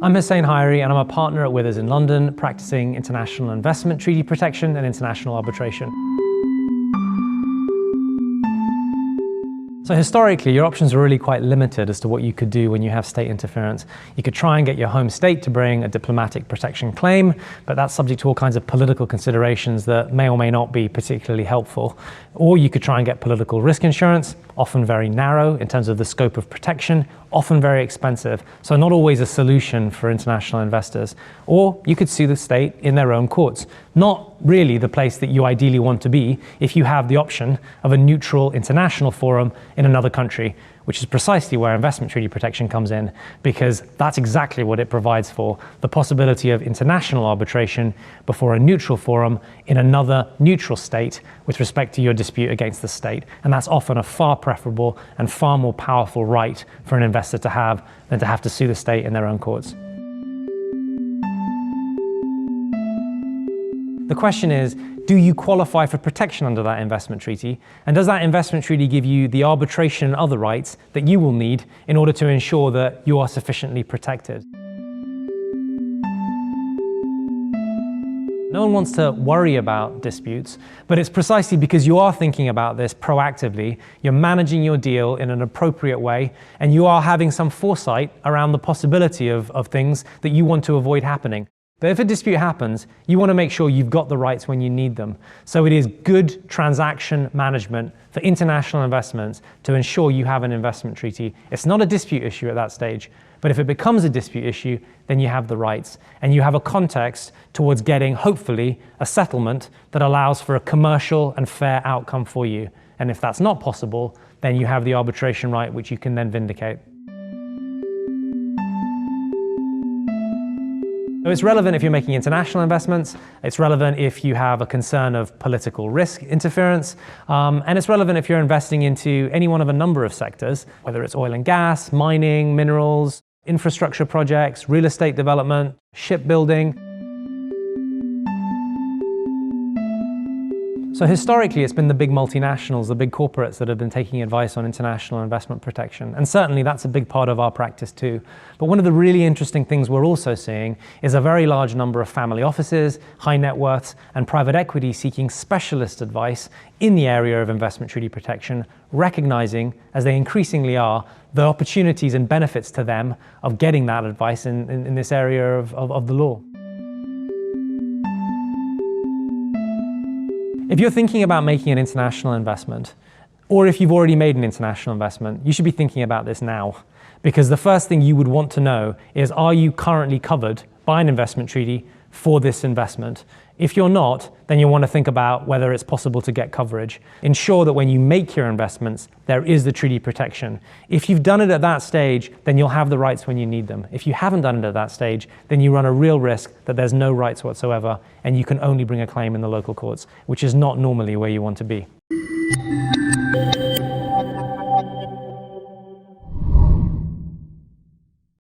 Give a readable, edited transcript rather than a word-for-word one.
I'm Hussein Haeri and I'm a partner at Withers in London, practicing international investment treaty protection and international arbitration. So historically, your options were really quite limited as to what you could do when you have state interference. You could try and get your home state to bring a diplomatic protection claim, but that's subject to all kinds of political considerations that may or may not be particularly helpful. Or you could try and get political risk insurance, often very narrow in terms of the scope of protection, often very expensive, so not always a solution for international investors. Or you could sue the state in their own courts. Not really the place that you ideally want to be if you have the option of a neutral international forum in another country, which is precisely where investment treaty protection comes in, because that's exactly what it provides for, the possibility of international arbitration before a neutral forum in another neutral state with respect to your dispute against the state. And that's often a far preferable and far more powerful right for an investor to have than to have to sue the state in their own courts. The question is, do you qualify for protection under that investment treaty? And does that investment treaty give you the arbitration and other rights that you will need in order to ensure that you are sufficiently protected? No one wants to worry about disputes, but it's precisely because you are thinking about this proactively, you're managing your deal in an appropriate way, and you are having some foresight around the possibility of things that you want to avoid happening. But if a dispute happens, you want to make sure you've got the rights when you need them. So it is good transaction management for international investments to ensure you have an investment treaty. It's not a dispute issue at that stage, but if it becomes a dispute issue, then you have the rights. And you have a context towards getting, hopefully, a settlement that allows for a commercial and fair outcome for you. And if that's not possible, then you have the arbitration right, which you can then vindicate. So it's relevant if you're making international investments, it's relevant if you have a concern of political risk interference, and it's relevant if you're investing into any one of a number of sectors, whether it's oil and gas, mining, minerals, infrastructure projects, real estate development, shipbuilding. So historically, it's been the big multinationals, the big corporates that have been taking advice on international investment protection. And certainly that's a big part of our practice too. But one of the really interesting things we're also seeing is a very large number of family offices, high net worths, and private equity seeking specialist advice in the area of investment treaty protection, recognizing, as they increasingly are, the opportunities and benefits to them of getting that advice in this area of the law. If you're thinking about making an international investment, or if you've already made an international investment, you should be thinking about this now. Because the first thing you would want to know is, are you currently covered by an investment treaty for this investment? If you're not, then you'll want to think about whether it's possible to get coverage. Ensure that when you make your investments, there is the treaty protection. If you've done it at that stage, then you'll have the rights when you need them. If you haven't done it at that stage, then you run a real risk that there's no rights whatsoever, and you can only bring a claim in the local courts, which is not normally where you want to be.